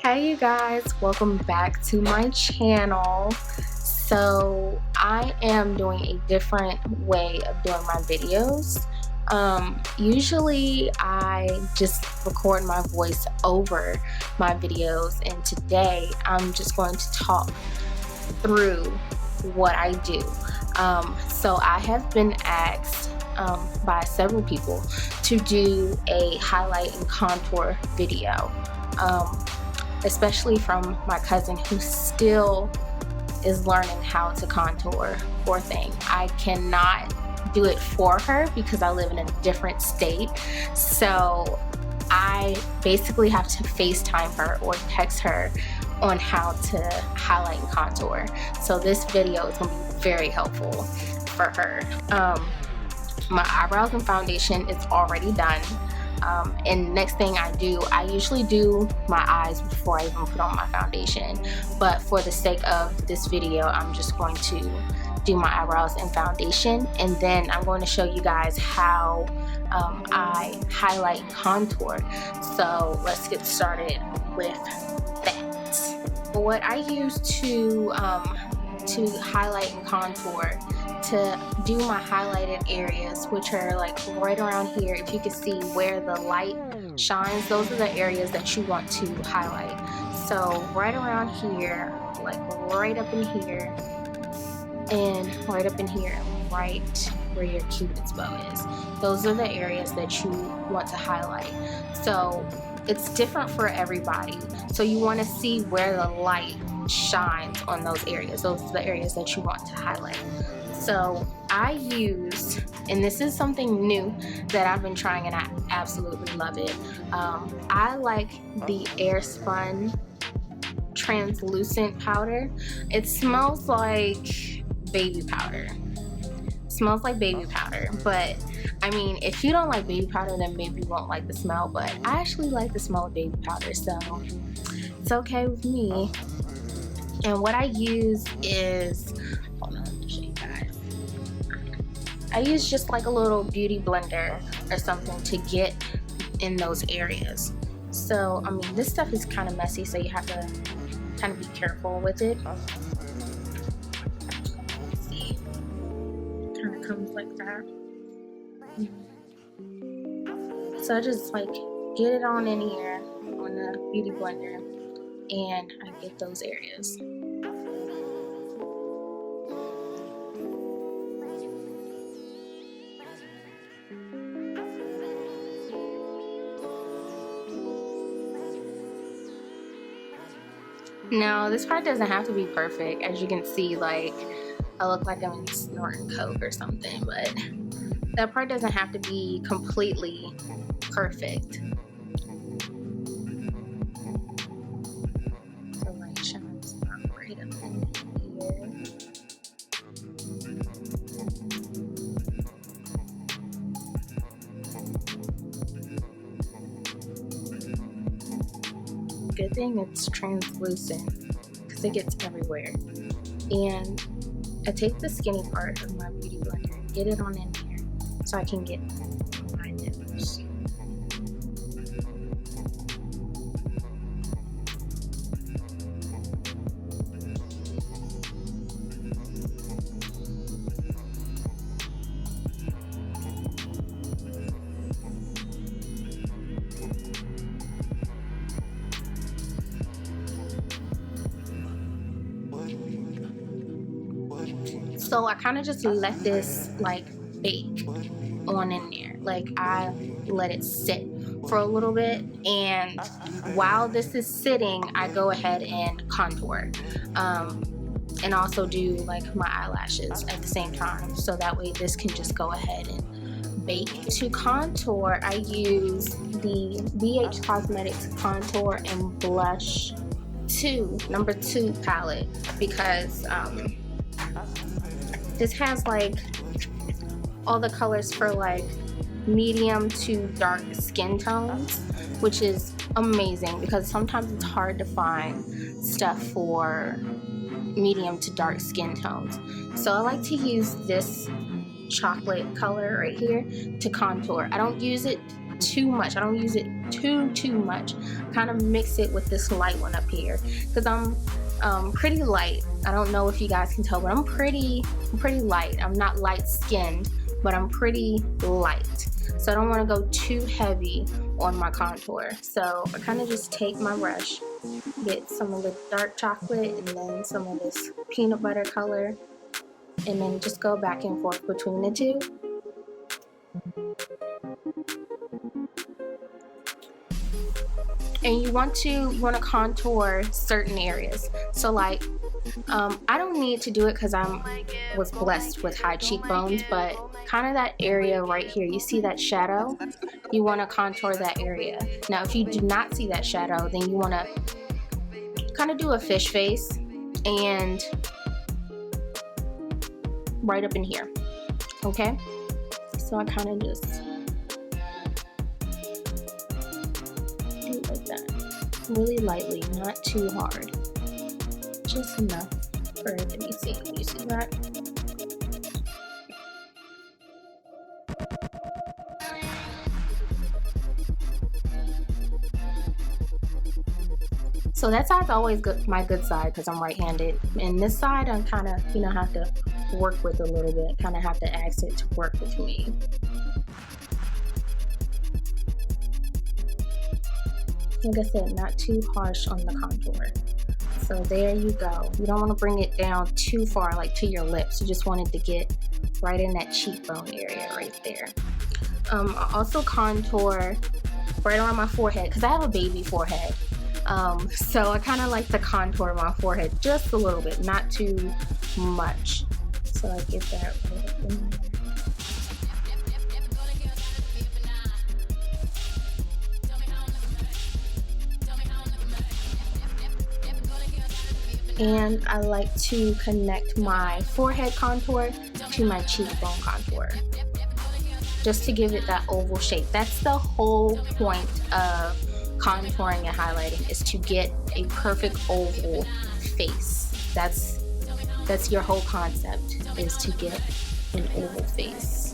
Hey you guys, welcome back to my channel. So I am doing a different way of doing my videos. Usually I just record my voice over my videos, and today I'm just going to talk through what I do. So I have been asked by several people to do a highlight and contour video. Especially from my cousin who still is learning how to contour. Poor thing. I cannot do it for her because I live in a different state. So I basically have to FaceTime her or text her on how to highlight and contour. So this video is going to be very helpful for her. My eyebrows and foundation is already done. And next thing I do, I usually do my eyes before I even put on my foundation, but for the sake of this video I'm just going to do my eyebrows and foundation, and then I'm going to show you guys how I highlight and contour. So let's get started with that. What I use to highlight and contour, to do my highlighted areas, which are like right around here. If you can see where the light shines, those are the areas that you want to highlight. So right around here, like right up in here, and right up in here, right where your cupid's bow is, those are the areas that you want to highlight. So it's different for everybody, so you want to see where the light shines on those areas. Those are the areas that you want to highlight. So I use, and this is something new that I've been trying and I absolutely love it. I like the Airspun translucent powder. It smells like baby powder. It smells like baby powder, but I mean, if you don't like baby powder, then maybe you won't like the smell, but I actually like the smell of baby powder, so it's okay with me. And what I use is, hold on, let me show you guys. I use just like a little beauty blender or something to get in those areas. So, I mean, this stuff is kind of messy, so you have to kind of be careful with it. Let's see. It kind of comes like that. So I just like get it on in here on the beauty blender, and I get those areas. Now, this part doesn't have to be perfect. As you can see, like, I look like I'm snorting coke or something, but that part doesn't have to be completely perfect. So light shines right up in here. Good thing it's translucent because it gets everywhere. And I take the skinny part of my beauty blender and get it on in here so I can get my nose. So I kind of just let this like bake on in there. Like I let it sit for a little bit, and while this is sitting, I go ahead and contour. And also do like my eyelashes at the same time, so that way this can just go ahead and bake. To contour, I use the BH Cosmetics Contour and Blush 2, number 2 palette, because this has like all the colors for like medium to dark skin tones, which is amazing because sometimes it's hard to find stuff for medium to dark skin tones. So I like to use this chocolate color right here to contour. I don't use it too much. I don't use it too much. Kind of mix it with this light one up here because I'm pretty light. I don't know if you guys can tell, but I'm pretty light. I'm not light skinned, but I'm pretty light. So I don't want to go too heavy on my contour. So I kind of just take my brush, get some of the dark chocolate and then some of this peanut butter color, and then just go back and forth between the two. And you want to contour certain areas. So like, I don't need to do it because I was blessed with high cheekbones, but kind of that area right here, you see that shadow? You want to contour that area. Now, if you do not see that shadow, then you want to kind of do a fish face and right up in here, okay? So I kind of just do it like that, really lightly, not too hard, just enough for it to be seen. You see that? So that side's always good, my good side, because I'm right-handed. And this side I'm kind of, you know, have to work with a little bit, kind of have to ask it to work with me. Like I said, not too harsh on the contour. So there you go. You don't want to bring it down too far, like to your lips. You just want it to get right in that cheekbone area right there. I also contour right around my forehead because I have a baby forehead. So I kind of like to contour my forehead just a little bit, not too much. So I get that right up in there. And I like to connect my forehead contour to my cheekbone contour, just to give it that oval shape. That's the whole point of contouring and highlighting, is to get a perfect oval face. That's your whole concept, is to get an oval face.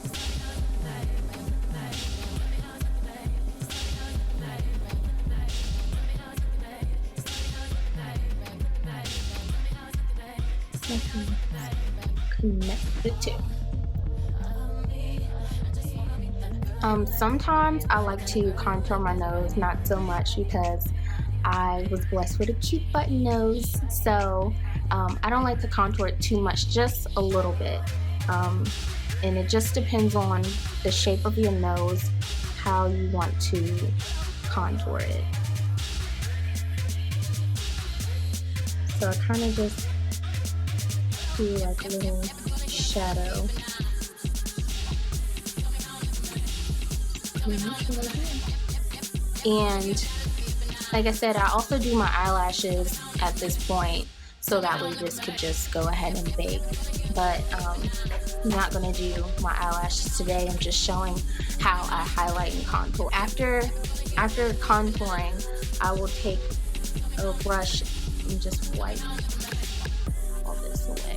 Connect the two. Sometimes I like to contour my nose, not so much because I was blessed with a cute button nose, so I don't like to contour it too much, just a little bit. And it just depends on the shape of your nose, how you want to contour it. So I kind of just do like a little shadow. And like I said, I also do my eyelashes at this point, so that way this could just go ahead and bake. But I'm not gonna do my eyelashes today. I'm just showing how I highlight and contour. After contouring, I will take a brush and just wipe all this away.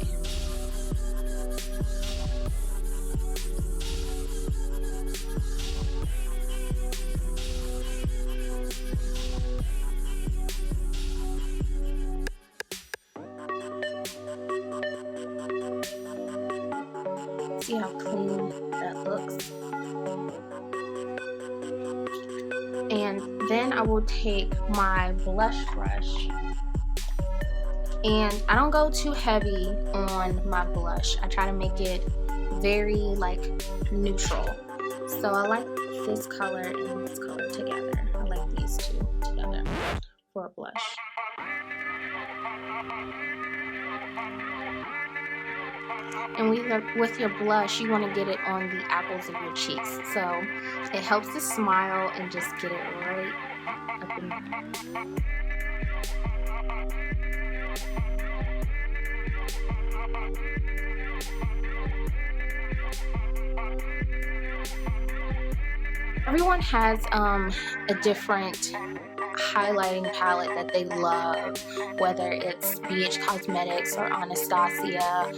See how clean that looks? And then I will take my blush brush, and I don't go too heavy on my blush. I try to make it very like neutral. So I like this color and this color together. I like these two together for a blush. And with your blush, you want to get it on the apples of your cheeks. So it helps to smile and just get it right up in there. Everyone has a different highlighting palette that they love, whether it's BH Cosmetics or Anastasia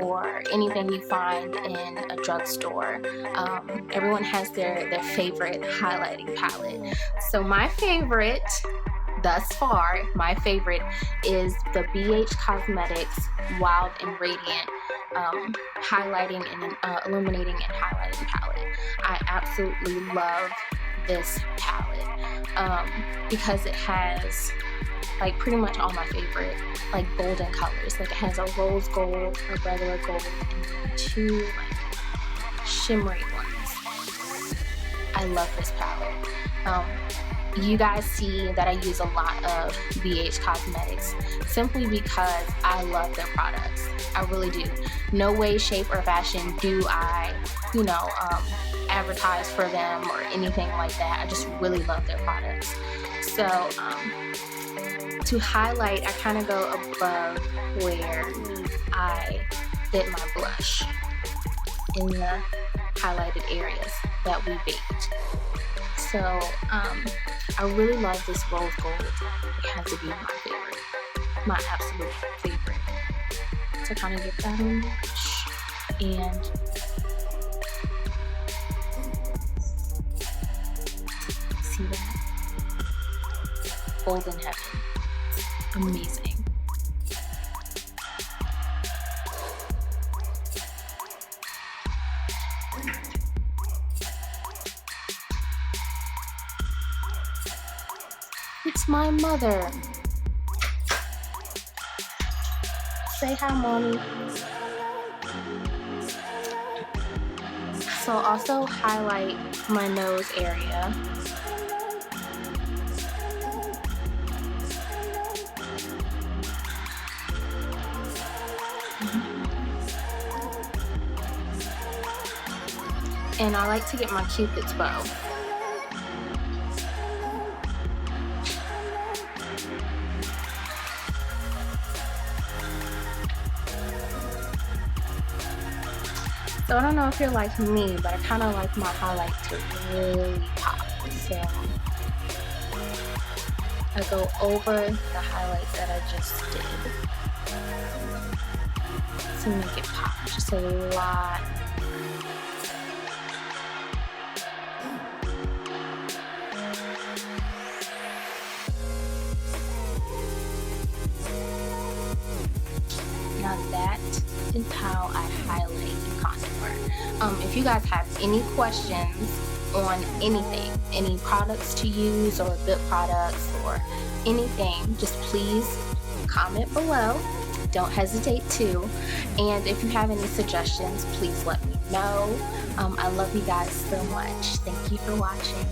or anything you find in a drugstore. Everyone has their favorite highlighting palette. So my favorite thus far, my favorite is the BH Cosmetics Wild and Radiant highlighting and illuminating and highlighting palette. I absolutely love this palette because it has like pretty much all my favorite like golden colors. Like it has a rose gold, a regular gold, and two like shimmery ones. I love this palette. You guys see that I use a lot of BH Cosmetics simply because I love their products. I really do. No way, shape, or fashion do I, advertise for them or anything like that. I just really love their products. So to highlight, I kind of go above where I did my blush in the highlighted areas that we baked. So I really love this rose gold. It has to be my favorite, my absolute favorite. To kind of get that on and see that golden heaven, amazing. It's my mother. Say hi, Mommy. So also highlight my nose area. And I like to get my Cupid's bow. So I don't know if you're like me, but I kind of like my highlight to really pop. So I go over the highlight that I just did to make it pop just a lot. Now that is how I highlight and contour. If you guys have any questions on anything, any products to use or lip products or anything, just please comment below. Don't hesitate to. And if you have any suggestions, please let me know. I love you guys so much. Thank you for watching.